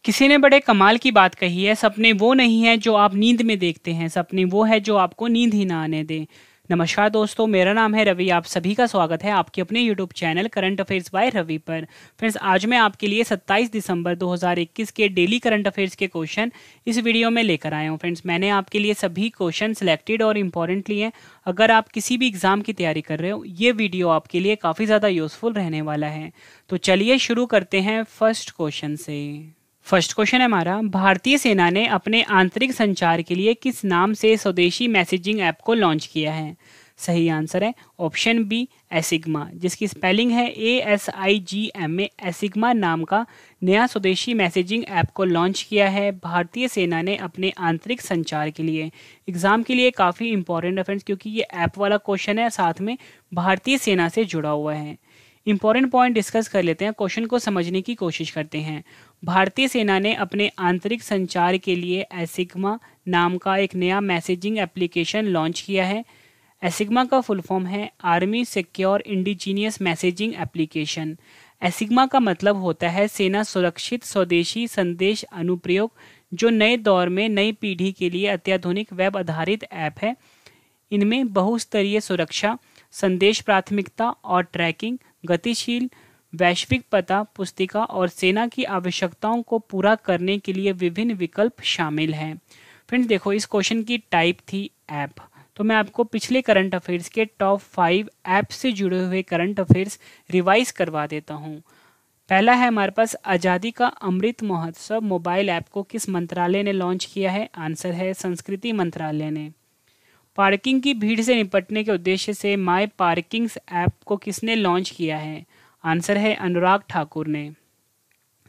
किसी ने बड़े कमाल की बात कही है, सपने वो नहीं है जो आप नींद में देखते हैं, सपने वो है जो आपको नींद ही ना आने दें। नमस्कार दोस्तों, मेरा नाम है रवि। आप सभी का स्वागत है आपके अपने YouTube channel current affairs by Ravi पर। फ्रेंड्स, आज मैं आपके लिए 27 दिसंबर 2021 के डेली करंट अफेयर्स के क्वेश्चन इस वीडियो में लेकर आया हूँ। फ्रेंड्स, मैंने आपके लिए सभी क्वेश्चन सिलेक्टेड और इम्पॉर्टेंट लिए हैं। अगर आप किसी भी एग्जाम की तैयारी कर रहे हो, ये वीडियो आपके लिए काफ़ी ज़्यादा यूजफुल रहने वाला है। तो चलिए शुरू करते हैं फर्स्ट क्वेश्चन से। फर्स्ट क्वेश्चन है हमारा, भारतीय सेना ने अपने आंतरिक संचार के लिए किस नाम से स्वदेशी मैसेजिंग ऐप को लॉन्च किया है? सही आंसर है ऑप्शन बी, एसिग्मा, जिसकी स्पेलिंग है ASIGMA। एसिग्मा नाम का नया स्वदेशी मैसेजिंग ऐप को लॉन्च किया है भारतीय सेना ने अपने आंतरिक संचार के लिए। एग्जाम के लिए काफ़ी इंपॉर्टेंट है फ्रेंड्स, क्योंकि ये ऐप वाला क्वेश्चन है, साथ में भारतीय सेना से जुड़ा हुआ है। इंपॉर्टेंट पॉइंट डिस्कस कर लेते हैं, क्वेश्चन को समझने की कोशिश करते हैं। भारतीय सेना ने अपने आंतरिक संचार के लिए एसिग्मा नाम का एक नया मैसेजिंग एप्लीकेशन लॉन्च किया है। एसिग्मा का फुल फॉर्म है army secure indigenous messaging application. ASIGMA का मतलब होता है सेना सुरक्षित स्वदेशी संदेश अनुप्रयोग, जो नए दौर में नई पीढ़ी के लिए अत्याधुनिक वेब आधारित ऐप है। इनमें बहुस्तरीय सुरक्षा, संदेश प्राथमिकता और ट्रैकिंग, गतिशील वैश्विक पता पुस्तिका और सेना की आवश्यकताओं को पूरा करने के लिए विभिन्न विकल्प शामिल हैं। फ्रेंड्स देखो, इस क्वेश्चन की टाइप थी ऐप। तो मैं आपको पिछले करंट अफेयर्स के टॉप 5 ऐप से जुड़े हुए करंट अफेयर्स रिवाइज करवा देता हूँ। पहला है हमारे पास, आज़ादी का अमृत महोत्सव मोबाइल ऐप को किस मंत्रालय ने लॉन्च किया है? आंसर है संस्कृति मंत्रालय ने। पार्किंग की भीड़ से निपटने के उद्देश्य से माई पार्किंग्स ऐप को किसने लॉन्च किया है? आंसर है अनुराग ठाकुर ने।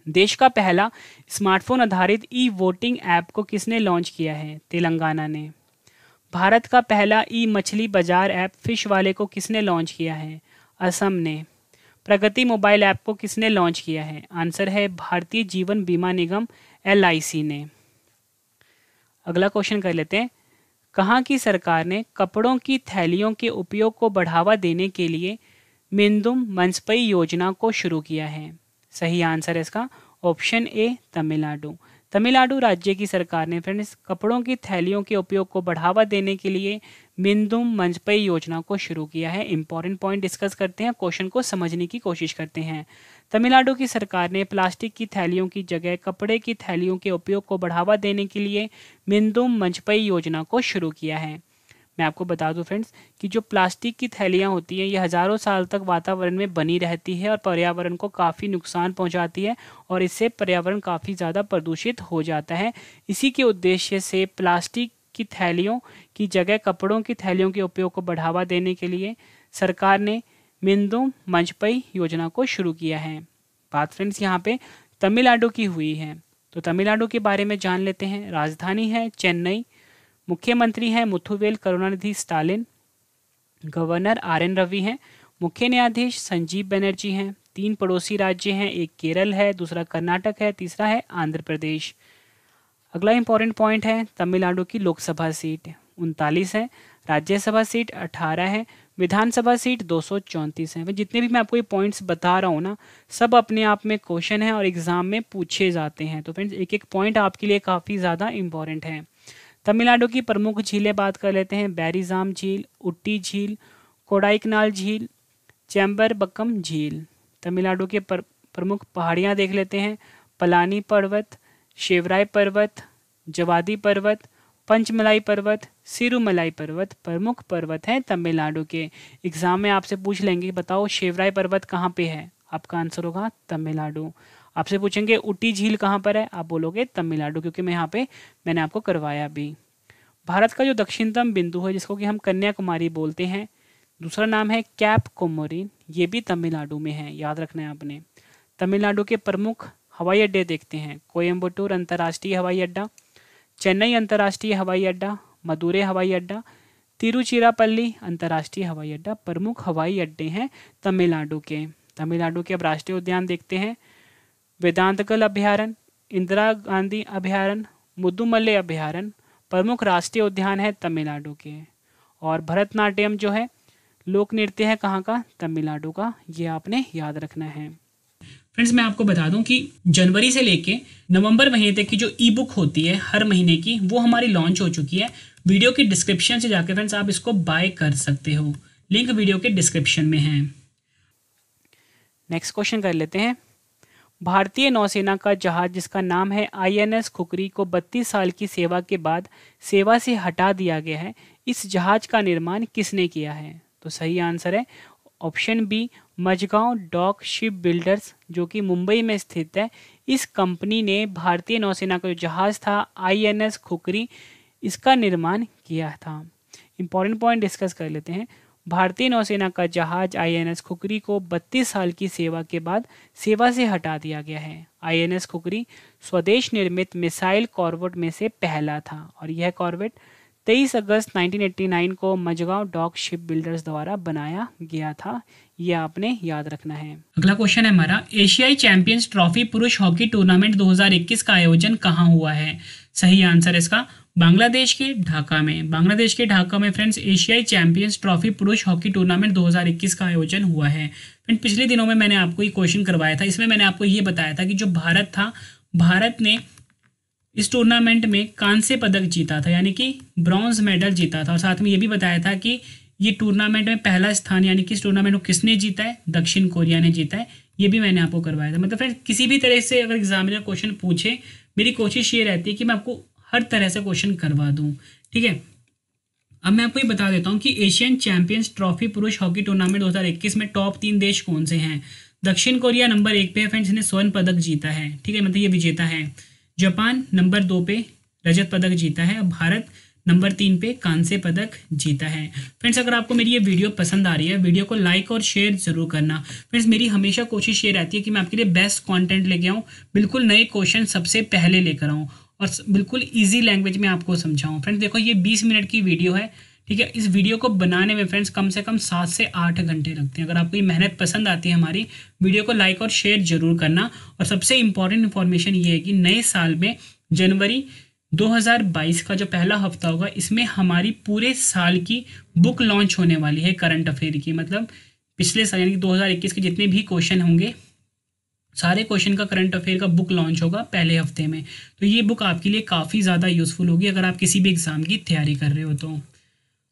देश का पहला स्मार्टफोन आधारित ई वोटिंग ऐप को किसने लॉन्च किया है? तेलंगाना ने। भारत का पहला ई मछली बाजार ऐप फिश वाले को किसने लॉन्च किया है? असम ने। प्रगति मोबाइल ऐप को किसने लॉन्च किया है? आंसर है भारतीय जीवन बीमा निगम LIC ने। अगला क्वेश्चन कर लेते हैं, कहाँ की सरकार ने कपड़ों की थैलियों के उपयोग को बढ़ावा देने के लिए मिंदुम मंचपई योजना को शुरू किया है? सही आंसर है इसका ऑप्शन ए, तमिलनाडु। तमिलनाडु राज्य की सरकार ने फ्रेंड्स कपड़ों की थैलियों के उपयोग को बढ़ावा देने के लिए मिंदुम मंचपई योजना को शुरू किया है। इंपॉर्टेंट पॉइंट डिस्कस करते हैं, क्वेश्चन को समझने की कोशिश करते हैं। तमिलनाडु की सरकार ने प्लास्टिक की थैलियों की जगह कपड़े की थैलियों के उपयोग को बढ़ावा देने के लिए मिंदुम मंचपई योजना को शुरू किया है। मैं आपको बता दूं फ्रेंड्स कि जो प्लास्टिक की थैलियां होती हैं, ये हज़ारों साल तक वातावरण में बनी रहती है और पर्यावरण को काफ़ी नुकसान पहुंचाती है, और इससे पर्यावरण काफ़ी ज़्यादा प्रदूषित हो जाता है। इसी के उद्देश्य से प्लास्टिक की थैलियों की जगह कपड़ों की थैलियों के उपयोग को बढ़ावा देने के लिए सरकार ने मिंदुम मंचपई योजना को शुरू किया है। बात फ्रेंड्स यहाँ पे तमिलनाडु की हुई है, तो तमिलनाडु के बारे में जान लेते हैं। राजधानी है चेन्नई, मुख्यमंत्री हैं मुथुवेल करुणानिधि स्टालिन, गवर्नर RN रवि हैं, मुख्य न्यायाधीश संजीव बनर्जी हैं। 3 पड़ोसी राज्य हैं, एक केरल है, दूसरा कर्नाटक है, तीसरा है आंध्र प्रदेश। अगला इंपॉर्टेंट पॉइंट है, तमिलनाडु की लोकसभा सीट 39 है, राज्यसभा सीट 18 है, विधानसभा सीट 234 है। जितने भी मैं आपको ये पॉइंट्स बता रहा हूँ ना, सब अपने आप में क्वेश्चन है और एग्जाम में पूछे जाते हैं। तो फ्रेंड्स एक एक पॉइंट आपके लिए काफ़ी ज़्यादा इंपॉर्टेंट है। तमिलनाडु की प्रमुख झीलें बात कर लेते हैं, बैरीजाम झील, उट्टी झील, कोडाईकनाल झील, चैम्बरबक्कम झील। तमिलनाडु के प्रमुख पहाड़ियाँ देख लेते हैं, पलानी पर्वत, शेवराय पर्वत, जवादी पर्वत, पंचमलाई पर्वत, सिरुमलाई पर्वत प्रमुख पर्वत हैं तमिलनाडु के। एग्जाम में आपसे पूछ लेंगे, बताओ शेवराय पर्वत कहाँ पे है? आपका आंसर होगा तमिलनाडु। आपसे पूछेंगे उटी झील कहाँ पर है? आप बोलोगे तमिलनाडु, क्योंकि मैंने आपको करवाया भी। भारत का जो दक्षिणतम बिंदु है, जिसको कि हम कन्याकुमारी बोलते हैं, दूसरा नाम है कैप कोमोरिन, ये भी तमिलनाडु में है, याद रखना है आपने। तमिलनाडु के प्रमुख हवाई अड्डे देखते हैं, कोयम्बटूर अंतर्राष्ट्रीय हवाई अड्डा, चेन्नई अंतर्राष्ट्रीय हवाई अड्डा, मदुरै हवाई अड्डा, तिरुचिरापल्ली अंतर्राष्ट्रीय हवाई अड्डा प्रमुख हवाई अड्डे हैं तमिलनाडु के। तमिलनाडु के अब राष्ट्रीय उद्यान देखते हैं, वेदांतकल अभ्यारण्य, इंदिरा गांधी अभ्यारण्य, मुदुमल्ले अभ्यारण्य प्रमुख राष्ट्रीय उद्यान है तमिलनाडु के। और भरतनाट्यम जो है लोक नृत्य है कहाँ का? तमिलनाडु का, ये आपने याद रखना है। फ्रेंड्स मैं आपको बता दूं कि जनवरी से लेके नवंबर महीने तक की जो ई बुक होती है हर महीने की, वो हमारी लॉन्च हो चुकी है। वीडियो की डिस्क्रिप्शन से जाकर फ्रेंड्स आप इसको बाय कर सकते हो, लिंक वीडियो के डिस्क्रिप्शन में है। नेक्स्ट क्वेश्चन कर लेते हैं। भारतीय नौसेना का जहाज जिसका नाम है INS खुकरी को 32 साल की सेवा के बाद सेवा से हटा दिया गया है, इस जहाज का निर्माण किसने किया है? तो सही आंसर है option B, Mazagon Dock Ship Builders, जो कि मुंबई में स्थित है। इस कंपनी ने भारतीय नौसेना का जो जहाज था INS खुकरी, इसका निर्माण किया था। इंपॉर्टेंट पॉइंट डिस्कस कर लेते हैं। भारतीय नौसेना का जहाज INS खुकरी को 32 साल की सेवा के बाद सेवा से हटा दिया गया है। INS खुकरी स्वदेश निर्मित मिसाइल कॉर्वेट में से पहला था और यह कॉर्वेट 23 अगस्त 1989 को मझगांव डॉक शिप बिल्डर्स द्वारा बनाया गया था। यह आपने याद रखना है। अगला क्वेश्चन है हमारा, एशियाई चैंपियंस ट्रॉफी पुरुष हॉकी टूर्नामेंट 2021 का आयोजन कहाँ हुआ है? सही आंसर इसका बांग्लादेश के ढाका में। बांग्लादेश के ढाका में फ्रेंड्स एशियाई चैंपियंस ट्रॉफी पुरुष हॉकी टूर्नामेंट 2021 का आयोजन हुआ है। फ्रेंड पिछले दिनों में मैंने आपको ये क्वेश्चन करवाया था, इसमें मैंने आपको ये बताया था कि जो भारत था, भारत ने इस टूर्नामेंट में कांस्य पदक जीता था, यानी कि ब्रॉन्ज मेडल जीता था। और साथ में ये भी बताया था कि ये टूर्नामेंट में पहला स्थान, यानी कि इस टूर्नामेंट को किसने जीता है? दक्षिण कोरिया ने जीता है। ये भी मैंने आपको करवाया था। मतलब फ्रेंड किसी भी तरह से अगर एग्जामिनर क्वेश्चन पूछे, मेरी कोशिश ये रहती है कि मैं आपको हर तरह से क्वेश्चन करवा दूं, ठीक है। अब मैं आपको ये बता देता हूँ कि एशियन चैंपियंस ट्रॉफी पुरुष हॉकी टूर्नामेंट 2021 में टॉप 3 देश कौन से हैं? दक्षिण कोरिया नंबर 1 पे है फ्रेंड्स, इसने स्वर्ण पदक जीता है, ठीक है, मतलब ये विजेता है। जापान नंबर 2 पे रजत पदक जीता है। भारत नंबर 3 पे कांस्य पदक जीता है। फ्रेंड्स अगर आपको मेरी ये वीडियो पसंद आ रही है, वीडियो को लाइक और शेयर जरूर करना। फ्रेंड्स मेरी हमेशा कोशिश ये रहती है कि मैं आपके लिए बेस्ट कंटेंट लेके आऊँ, बिल्कुल नए क्वेश्चन सबसे पहले लेकर आऊँ और बिल्कुल इजी लैंग्वेज में आपको समझाऊँ। फ्रेंड्स देखो ये 20 मिनट की वीडियो है, ठीक है। इस वीडियो को बनाने में फ्रेंड्स कम से कम 7 से 8 घंटे लगते हैं। अगर आपको ये मेहनत पसंद आती है हमारी, वीडियो को लाइक और शेयर जरूर करना। और सबसे इंपॉर्टेंट इन्फॉर्मेशन ये है कि नए साल में जनवरी 2022 का जो पहला हफ्ता होगा, इसमें हमारी पूरे साल की बुक लॉन्च होने वाली है करंट अफेयर की। मतलब पिछले साल यानी कि 2021 के जितने भी क्वेश्चन होंगे, सारे क्वेश्चन का करंट अफेयर का बुक लॉन्च होगा पहले हफ्ते में। तो ये बुक आपके लिए काफ़ी ज़्यादा यूजफुल होगी अगर आप किसी भी एग्जाम की तैयारी कर रहे हो तो।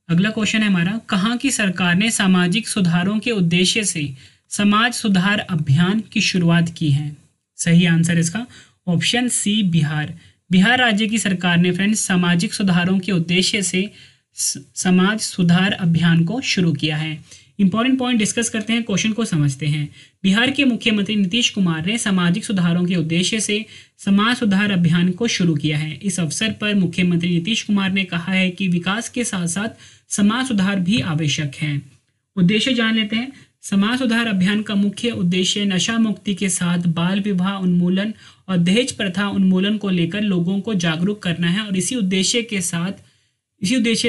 अगला क्वेश्चन है हमारा, कहाँ की सरकार ने सामाजिक सुधारों के उद्देश्य से समाज सुधार अभियान की शुरुआत की है? सही आंसर इसका ऑप्शन सी, बिहार। बिहार राज्य की सरकार ने फ्रेंड्स सामाजिक सुधारों के उद्देश्य से समाज सुधार अभियान को शुरू किया है। इंपॉर्टेंट पॉइंट डिस्कस करते हैं, क्वेश्चन को समझते हैं। बिहार के मुख्यमंत्री नीतीश कुमार ने सामाजिक सुधारों के उद्देश्य से समाज सुधार अभियान को शुरू किया है। इस अवसर पर मुख्यमंत्री नीतीश कुमार ने कहा है कि विकास के साथ साथ समाज सुधार भी आवश्यक है। उद्देश्य जान लेते हैं। समाज सुधार अभियान का मुख्य उद्देश्य नशा मुक्ति के साथ बाल विवाह उन्मूलन और दहेज प्रथा उन्मूलन को लेकर लोगों को जागरूक करना है और इसी उद्देश्य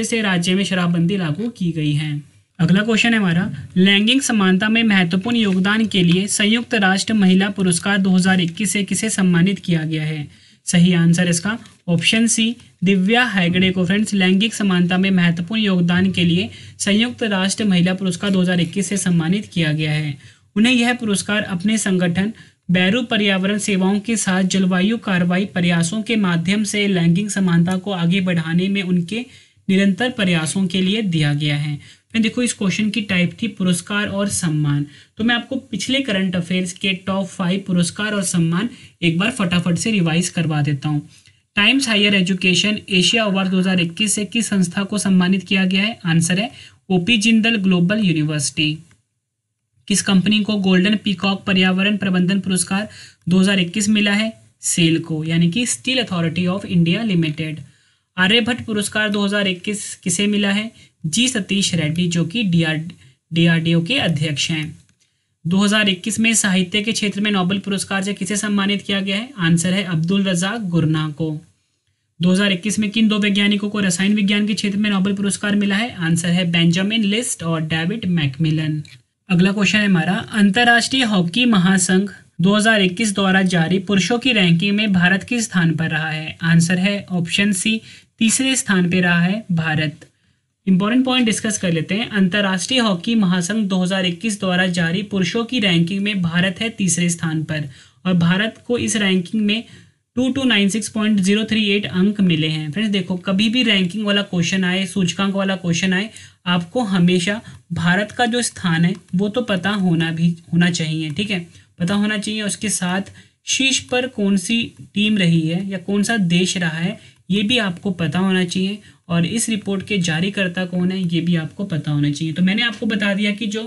से राज्य में शराबबंदी लागू की गई है। अगला क्वेश्चन है हमारा, लैंगिक समानता में महत्वपूर्ण योगदान के लिए संयुक्त राष्ट्र महिला पुरस्कार 2021 से किसे सम्मानित किया गया है? सही आंसर इसका ऑप्शन सी, दिव्या हेगड़े को फ्रेंड्स लैंगिक समानता में महत्वपूर्ण योगदान के लिए संयुक्त राष्ट्र महिला पुरस्कार 2021 से सम्मानित किया गया है। उन्हें यह पुरस्कार अपने संगठन बैरू पर्यावरण सेवाओं के साथ जलवायु कार्रवाई प्रयासों के माध्यम से लैंगिक समानता को आगे बढ़ाने में उनके निरंतर प्रयासों के लिए दिया गया है। फिर देखो इस क्वेश्चन की टाइप थी पुरस्कार और सम्मान। तो मैं आपको पिछले करंट अफेयर्स के टॉप 5 पुरस्कार और सम्मान एक बार फटाफट से रिवाइज करवा देता हूँ। Times Higher Education Asia award 2021 से किस संस्था को सम्मानित किया गया है? आंसर है ओपी जिंदल ग्लोबल यूनिवर्सिटी। किस कंपनी को गोल्डन पीकॉक पर्यावरण प्रबंधन पुरस्कार 2021 मिला है? सेल को, यानी कि Steel Authority of India Limited. Aryabhatta पुरस्कार 2021 किसे मिला है? जी सतीश रेड्डी, जो कि डीआरडीओ के अध्यक्ष हैं। 2021 में साहित्य के क्षेत्र में नोबेल पुरस्कार से किसे सम्मानित किया गया है? आंसर है अब्दुल रज़ाक गुरना को। 2021 में किन 2 वैज्ञानिकों को रसायन विज्ञान के क्षेत्र में नोबेल पुरस्कार मिला है? आंसर है बेंजामिन लिस्ट और डेविड मैकमिलन। अगला क्वेश्चन है हमारा, अंतर्राष्ट्रीय हॉकी महासंघ 2021 द्वारा जारी पुरुषों की रैंकिंग में भारत किस स्थान पर रहा है? आंसर है ऑप्शन सी, तीसरे स्थान पर रहा है भारत। इंपॉर्टेंट पॉइंट डिस्कस कर लेते हैं। अंतर्राष्ट्रीय हॉकी महासंघ 2021 द्वारा जारी पुरुषों की रैंकिंग में भारत है तीसरे स्थान पर और भारत को इस रैंकिंग में 2296.038 अंक मिले हैं। फ्रेंड्स देखो, कभी भी रैंकिंग वाला क्वेश्चन आए, सूचकांक वाला क्वेश्चन आए, आपको हमेशा भारत का जो स्थान है वो तो पता होना चाहिए, ठीक है, पता होना चाहिए। उसके साथ शीर्ष पर कौन सी टीम रही है या कौन सा देश रहा है ये भी आपको पता होना चाहिए और इस रिपोर्ट के जारीकर्ता कौन है ये भी आपको पता होना चाहिए। तो मैंने आपको बता दिया कि जो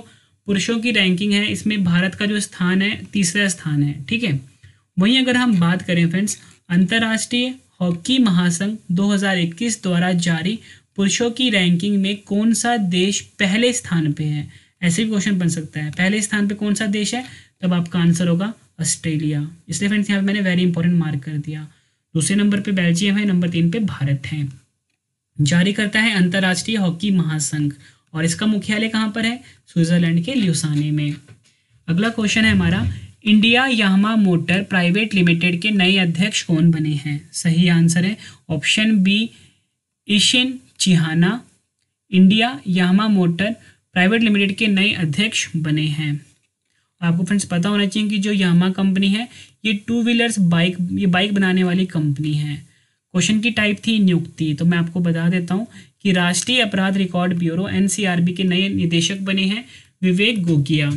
पुरुषों की रैंकिंग है इसमें भारत का जो स्थान है तीसरा स्थान है, ठीक है। वहीं अगर हम बात करें फ्रेंड्स, अंतर्राष्ट्रीय हॉकी महासंघ 2021 द्वारा जारी पुरुषों की रैंकिंग में कौन सा देश पहले स्थान पे है, ऐसे भी क्वेश्चन बन सकता है। पहले स्थान पे कौन सा देश है, तब आपका आंसर होगा ऑस्ट्रेलिया। इसलिए फ्रेंड्स यहाँ पे मैंने वेरी इंपॉर्टेंट मार्क कर दिया। दूसरे नंबर पे बेल्जियम है, नंबर 3 पे भारत है। जारी करता है अंतर्राष्ट्रीय हॉकी महासंघ और इसका मुख्यालय कहाँ पर है, स्विट्जरलैंड के ल्यूसाने में। अगला क्वेश्चन है हमारा, India Yamaha motor private limited के नए अध्यक्ष कौन बने हैं। सही आंसर है option B, ईशिन चिहाना। India Yamaha motor private limited के नए अध्यक्ष बने हैं। आपको फ्रेंड्स पता होना चाहिए कि जो यामा कंपनी है ये टू व्हीलर्स बाइक बनाने वाली कंपनी है। क्वेश्चन की टाइप थी नियुक्ति, तो मैं आपको बता देता हूँ कि राष्ट्रीय अपराध रिकॉर्ड ब्यूरो NCRB के नए निदेशक बने हैं Vivek Gogia.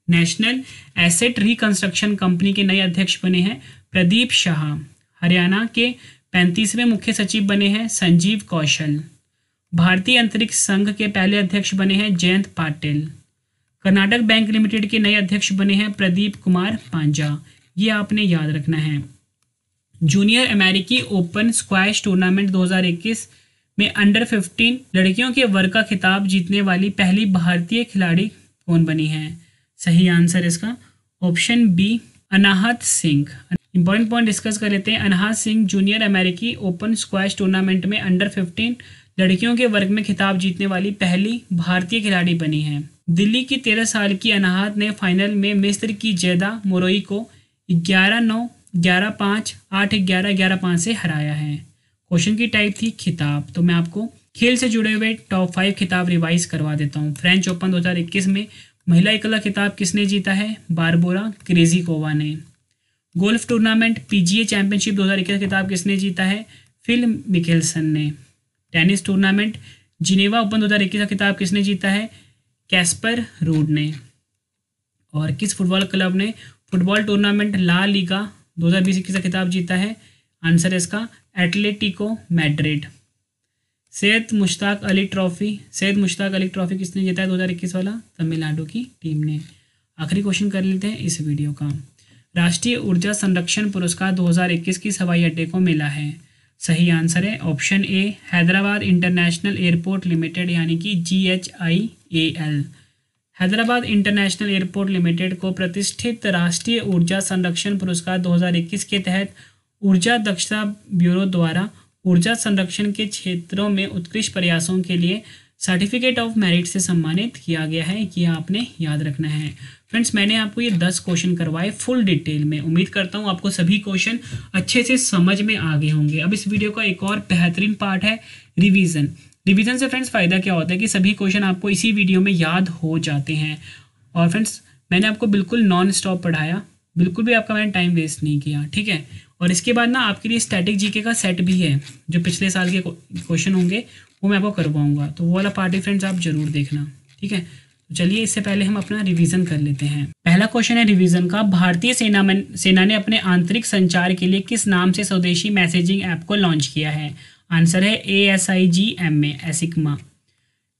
National asset reconstruction company के नए अध्यक्ष बने हैं प्रदीप शाह। हरियाणा के 35वें मुख्य सचिव बने हैं संजीव कौशल। भारतीय अंतरिक्ष संघ के पहले अध्यक्ष बने हैं जयंत पाटिल। कर्नाटक बैंक लिमिटेड के नए अध्यक्ष बने हैं प्रदीप कुमार पांजा। ये आपने याद रखना है। जूनियर अमेरिकी ओपन स्क्वैश टूर्नामेंट 2021 में अंडर 15 लड़कियों के वर्ग का खिताब जीतने वाली पहली भारतीय खिलाड़ी कौन बनी है। सही आंसर इसका option B, Anahat Singh. Important point discuss कर लेते हैं। अनाहत सिंह जूनियर अमेरिकी ओपन स्क्वैश टूर्नामेंट में अंडर 15 लड़कियों के वर्ग में खिताब जीतने वाली पहली भारतीय खिलाड़ी बनी है। दिल्ली की 13 साल की अनाहत ने फाइनल में मिस्र की जैदा मोरोई को 11-9, 11-5, 8-11, 11-5 से हराया है। क्वेश्चन की टाइप थी खिताब। तो मैं आपको खेल से जुड़े हुए टॉप 5 खिताब रिवाइज करवा देता हूँ। फ्रेंच ओपन 2021 में महिला एकला खिताब किसने जीता है, बारबोरा क्रेजिकोवा ने। गोल्फ टूर्नामेंट PGA चैंपियनशिप 2021 खिताब किसने जीता है, फिल मिकेल्सन ने। टेनिस टूर्नामेंट जिनेवा ओपन 2021 का खिताब किसने जीता है, कैस्पर रूड ने। और किस फुटबॉल क्लब ने फुटबॉल टूर्नामेंट ला लीगा 2020 का खिताब जीता है, आंसर है इसका Atletico Madrid. Syed Mushtaq Ali trophy किसने जीता है 2021 वाला, तमिलनाडु की टीम ने। आखिरी क्वेश्चन कर लेते हैं इस वीडियो का। राष्ट्रीय ऊर्जा संरक्षण पुरस्कार 2021 किस हवाई अड्डे को मिला है। सही आंसर है option A, Hyderabad international airport limited यानी कि GHIAL। Hyderabad international airport limited को प्रतिष्ठित राष्ट्रीय ऊर्जा संरक्षण पुरस्कार 2021 के तहत ऊर्जा दक्षता ब्यूरो द्वारा ऊर्जा संरक्षण के क्षेत्रों में उत्कृष्ट प्रयासों के लिए सर्टिफिकेट ऑफ मेरिट से सम्मानित किया गया है। ये आपने याद रखना है। फ्रेंड्स, मैंने आपको ये 10 क्वेश्चन करवाए फुल डिटेल में। उम्मीद करता हूँ आपको सभी क्वेश्चन अच्छे से समझ में आ गए होंगे। अब इस वीडियो का एक और बेहतरीन पार्ट है रिवीजन। रिवीजन से फ्रेंड्स फ़ायदा क्या होता है कि सभी क्वेश्चन आपको इसी वीडियो में याद हो जाते हैं। और फ्रेंड्स, मैंने आपको बिल्कुल नॉन स्टॉप पढ़ाया, बिल्कुल भी आपका मैंने टाइम वेस्ट नहीं किया, ठीक है। और इसके बाद ना आपके लिए स्टैटिक जीके का सेट भी है, जो पिछले साल के क्वेश्चन होंगे वो मैं आपको करवाऊंगा, तो वो वाला पार्ट भी फ्रेंड्स आप जरूर देखना, ठीक है। तो चलिए इससे पहले हम अपना रिवीजन कर लेते हैं। पहला क्वेश्चन है रिवीजन का, भारतीय सेना ने अपने आंतरिक संचार के लिए किस नाम से स्वदेशी मैसेजिंग ऐप को लॉन्च किया है। आंसर है ASIGMA एसिग्मा।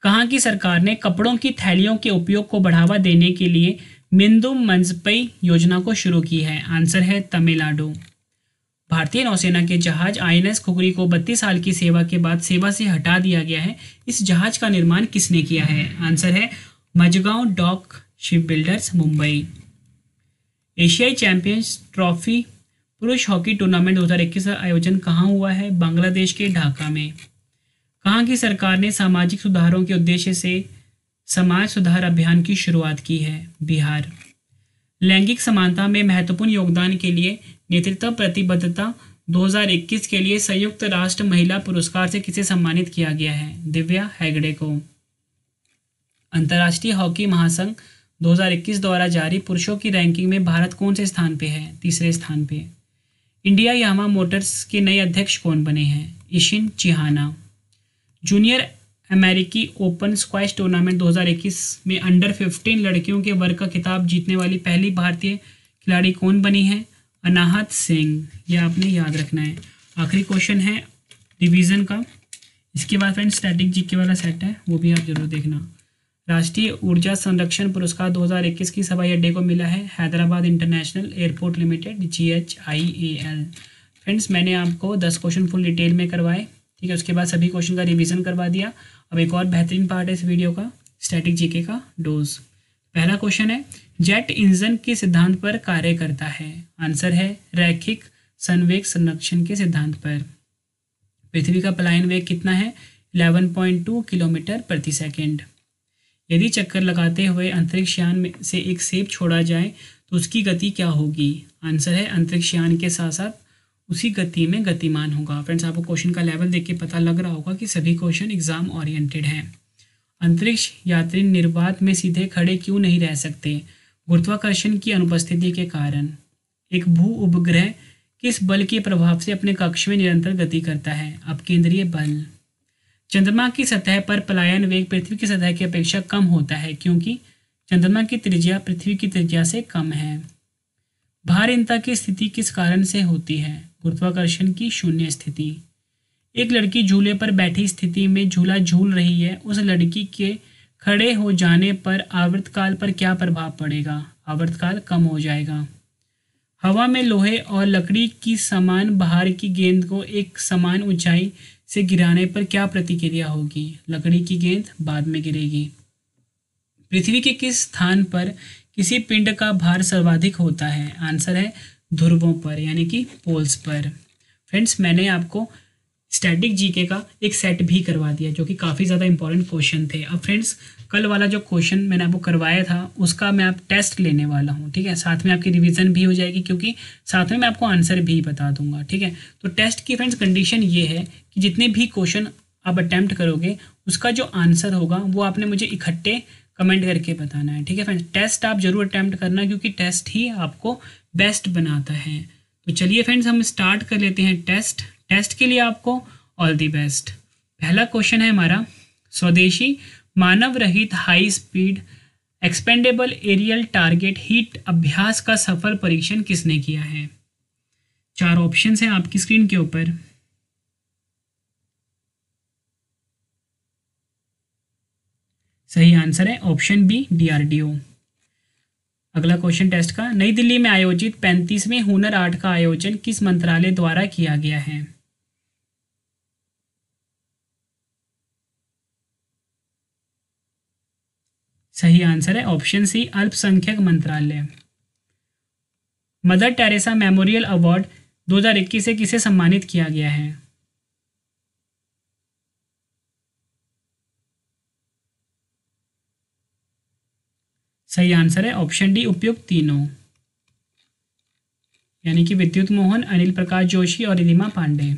कहाँ की सरकार ने कपड़ों की थैलियों के उपयोग को बढ़ावा देने के लिए मिंदु मंजपई योजना को शुरू की है। आंसर है तमिलनाडु। भारतीय नौसेना के जहाज INS खुखरी को 32 साल की सेवा के बाद सेवा से हटा दिया गया है। इस जहाज का निर्माण किसने किया है। आंसर है Mazagon Dock Ship Builders Mumbai. एशियाई चैंपियंस ट्रॉफी पुरुष हॉकी टूर्नामेंट 2021 का आयोजन कहाँ हुआ है। बांग्लादेश के ढाका में। कहाँ की सरकार ने सामाजिक सुधारों के उद्देश्य से समाज सुधार अभियान की शुरुआत की है। बिहार। लैंगिक समानता में महत्वपूर्ण योगदान के लिए नेतृत्व प्रतिबद्धता 2021 के लिए संयुक्त राष्ट्र महिला पुरस्कार से किसे सम्मानित किया गया है? दिव्या हेगड़े को। अंतर्राष्ट्रीय हॉकी महासंघ 2021 द्वारा जारी पुरुषों की रैंकिंग में भारत कौन से स्थान पे है? तीसरे स्थान पे। इंडिया यामा मोटर्स के नए अध्यक्ष कौन बने हैं? इशिन चिहाना। जूनियर अमेरिकी ओपन स्क्वैश टूर्नामेंट 2021 में अंडर 15 लड़कियों के वर्ग का खिताब जीतने वाली पहली भारतीय खिलाड़ी कौन बनी है? अनाहत सिंह। यह आपने याद रखना है। आखिरी क्वेश्चन है रिवीजन का। इसके बाद फ्रेंड्स स्टैटिक जीके वाला सेट है, वो भी आप जरूर देखना। राष्ट्रीय ऊर्जा संरक्षण पुरस्कार 2021 किस हवाई अड्डे को मिला है? Hyderabad international airport limited, GHIAL। Friends मैंने आपको 10 क्वेश्चन फुल डिटेल में करवाए, ठीक है। उसके बाद सभी क्वेश्चन का रिवीजन करवा दिया। अब एक और बेहतरीन पार्ट है इस वीडियो का, स्टैटिक जीके का डोज। पहला क्वेश्चन है, जेट इंजन के सिद्धांत पर कार्य करता है? आंसर है रैखिक संवेग संरक्षण के सिद्धांत पर। पृथ्वी का पलायन वेग कितना है? 11.2 किलोमीटर प्रति सेकेंड। यदि चक्कर लगाते हुए अंतरिक्ष यान में से एक सेब छोड़ा जाए तो उसकी गति क्या होगी? आंसर है अंतरिक्ष यान के साथ साथ उसी गति में गतिमान होगा। फ्रेंड्स आपको क्वेश्चन का लेवल देख के पता लग रहा होगा कि सभी क्वेश्चन एग्जाम ओरिएंटेड हैं। अंतरिक्ष यात्री निर्वात में सीधे खड़े क्यों नहीं रह सकते? गुरुत्वाकर्षण की अनुपस्थिति के कारण। एक भू उपग्रह किस बल के प्रभाव से अपने कक्ष में निरंतर गति करता है? अपकेंद्रीय बल। चंद्रमा की सतह पर पलायन वेग पृथ्वी की सतह की अपेक्षा कम होता है क्योंकि चंद्रमा की त्रिज्या पृथ्वी की त्रिज्या से कम है। भारहीनता की स्थिति किस कारण से होती है? गुरुत्वाकर्षण की शून्य स्थिति। एक लड़की झूले पर बैठी स्थिति में झूला झूल रही है, उस लड़की के खड़े हो जाने पर आवर्तकाल पर क्या प्रभाव पड़ेगा? आवर्तकाल कम हो जाएगा। हवा में लोहे और लकड़ी की समान भार की गेंद को एक समान ऊंचाई से गिराने पर क्या प्रतिक्रिया होगी? लकड़ी की गेंद बाद में गिरेगी। पृथ्वी के किस स्थान पर किसी पिंड का भार सर्वाधिक होता है? आंसर है ध्रुवों पर, यानी कि पोल्स पर। फ्रेंड्स मैंने आपको स्टैटिक जीके का एक सेट भी करवा दिया जो कि काफ़ी ज़्यादा इंपॉर्टेंट क्वेश्चन थे। अब फ्रेंड्स कल वाला जो क्वेश्चन मैंने आपको करवाया था उसका मैं आप टेस्ट लेने वाला हूँ, ठीक है। साथ में आपकी रिवीजन भी हो जाएगी क्योंकि साथ में मैं आपको आंसर भी बता दूंगा, ठीक है। तो टेस्ट की फ्रेंड्स कंडीशन ये है कि जितने भी क्वेश्चन आप अटैम्प्ट करोगे उसका जो आंसर होगा वो आपने मुझे इकट्ठे कमेंट करके बताना है, ठीक है फ्रेंड्स। टेस्ट आप जरूर अटैम्प्ट करना क्योंकि टेस्ट ही आपको बेस्ट बनाता है। तो चलिए फ्रेंड्स हम स्टार्ट कर लेते हैं टेस्ट। टेस्ट के लिए आपको ऑल दी बेस्ट। पहला क्वेश्चन है हमारा, स्वदेशी मानव रहित high speed expendable aerial target HEAT Abhyas का सफल परीक्षण किसने किया है? 4 ऑप्शंस हैं आपकी स्क्रीन के ऊपर। सही आंसर है ऑप्शन बी DRDO। अगला क्वेश्चन टेस्ट का, नई दिल्ली में आयोजित 35वें हुनर हाट का आयोजन किस मंत्रालय द्वारा किया गया है? सही आंसर है ऑप्शन सी अल्पसंख्यक मंत्रालय। मदर टेरेसा मेमोरियल अवार्ड 2021 से किसे सम्मानित किया गया है? सही आंसर है ऑप्शन डी उपयुक्त तीनों, यानी कि विद्युत मोहन, अनिल प्रकाश जोशी और रिधिमा पांडे।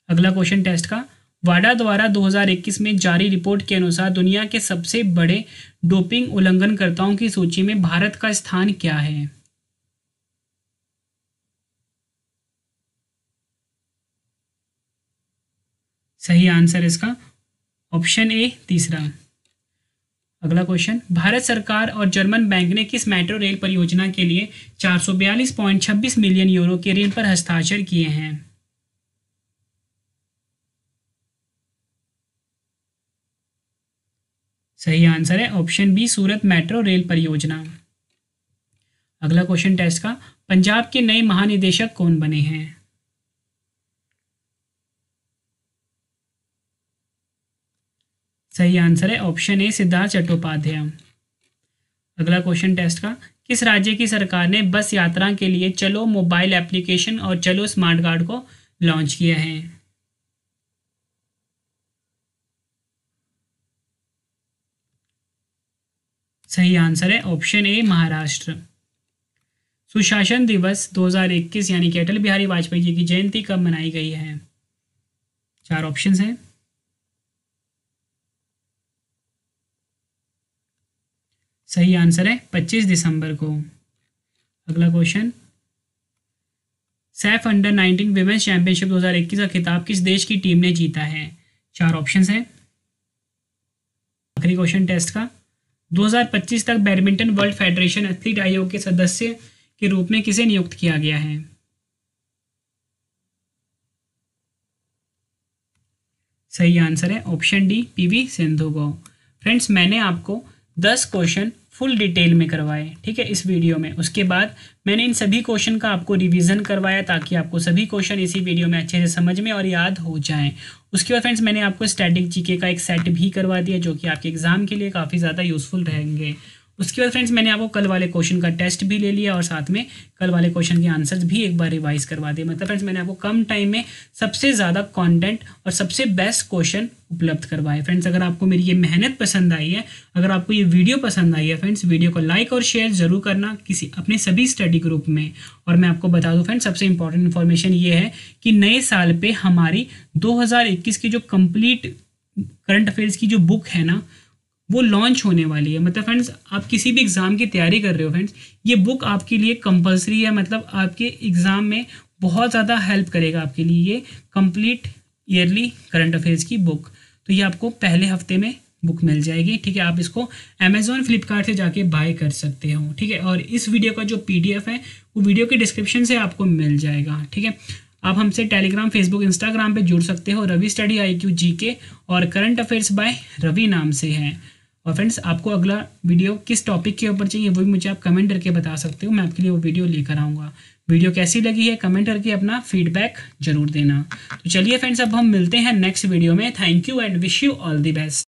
अगला क्वेश्चन टेस्ट का, वाडा द्वारा 2021 में जारी रिपोर्ट के अनुसार दुनिया के सबसे बड़े डोपिंग उल्लंघनकर्ताओं की सूची में भारत का स्थान क्या है? सही आंसर इसका ऑप्शन ए तीसरा। अगला क्वेश्चन, भारत सरकार और जर्मन बैंक ने किस मेट्रो रेल परियोजना के लिए 442.26 मिलियन यूरो के ऋण पर हस्ताक्षर किए हैं? सही आंसर है ऑप्शन बी सूरत मेट्रो रेल परियोजना। अगला क्वेश्चन टेस्ट का, पंजाब के नए महानिदेशक कौन बने हैं? सही आंसर है ऑप्शन ए सिद्धार्थ चट्टोपाध्याय। अगला क्वेश्चन टेस्ट का, किस राज्य की सरकार ने बस यात्रा के लिए चलो मोबाइल एप्लीकेशन और चलो स्मार्ट कार्ड को लॉन्च किया है? सही आंसर है ऑप्शन ए महाराष्ट्र। सुशासन दिवस 2021 यानी कि अटल बिहारी वाजपेयी जी की जयंती कब मनाई गई है? 4 ऑप्शंस हैं। सही आंसर है 25 दिसंबर को। अगला question, Saif under 19 women's championship 2021 का खिताब किस देश की टीम ने जीता है? 4 ऑप्शंस हैं। आखिरी क्वेश्चन टेस्ट का, 2025 तक बैडमिंटन वर्ल्ड फेडरेशन एथलीट आयोग के सदस्य के रूप में किसे नियुक्त किया गया है? सही आंसर है ऑप्शन डी, पीवी सिंधु को। फ्रेंड्स, मैंने आपको 10 क्वेश्चन फुल डिटेल में करवाए, ठीक है, इस वीडियो में। उसके बाद मैंने इन सभी क्वेश्चन का आपको रिवीजन करवाया ताकि आपको सभी क्वेश्चन इसी वीडियो में अच्छे से समझ में और याद हो जाएं। उसके बाद फ्रेंड्स, मैंने आपको स्टैटिक जीके का एक सेट भी करवा दिया जो कि आपके एग्जाम के लिए काफ़ी ज़्यादा यूजफुल रहेंगे। उसके बाद फ्रेंड्स, मैंने आपको कल वाले क्वेश्चन का टेस्ट भी ले लिया और साथ में कल वाले क्वेश्चन के आंसर्स भी एक बार रिवाइज करवा दिए। मतलब फ्रेंड्स, मैंने आपको कम टाइम में सबसे ज़्यादा कंटेंट और सबसे बेस्ट क्वेश्चन उपलब्ध करवाए। फ्रेंड्स, अगर आपको मेरी ये मेहनत पसंद आई है, अगर आपको ये वीडियो पसंद आई है फ्रेंड्स, वीडियो को लाइक और शेयर जरूर करना किसी अपने सभी स्टडी ग्रुप में। और मैं आपको बता दूं फ्रेंड्स, सबसे इंपॉर्टेंट इन्फॉर्मेशन ये है कि नए साल पे हमारी 2021 की जो कंप्लीट करंट अफेयर्स की जो बुक है ना, वो लॉन्च होने वाली है। मतलब फ्रेंड्स, आप किसी भी एग्ज़ाम की तैयारी कर रहे हो फ्रेंड्स, ये बुक आपके लिए कंपलसरी है। मतलब आपके एग्ज़ाम में बहुत ज़्यादा हेल्प करेगा आपके लिए ये कंप्लीट ईयरली करंट अफेयर्स की बुक। तो ये आपको पहले हफ्ते में बुक मिल जाएगी, ठीक है। आप इसको अमेज़ॉन फ्लिपकार्ट से जाके बाय कर सकते हो, ठीक है। और इस वीडियो का जो PDF है वो वीडियो के डिस्क्रिप्शन से आपको मिल जाएगा, ठीक है। आप हमसे टेलीग्राम, फेसबुक, इंस्टाग्राम पे जुड़ सकते हो। रवि स्टडी IQ GK और करंट अफेयर्स बाय रवि नाम से है। और फ्रेंड्स, आपको अगला वीडियो किस टॉपिक के ऊपर चाहिए वो भी मुझे आप कमेंट करके बता सकते हो, मैं आपके लिए वो वीडियो लेकर आऊँगा। वीडियो कैसी लगी है कमेंट करके अपना फीडबैक जरूर देना। तो चलिए फ्रेंड्स, अब हम मिलते हैं नेक्स्ट वीडियो में। Thank you and wish you all the best.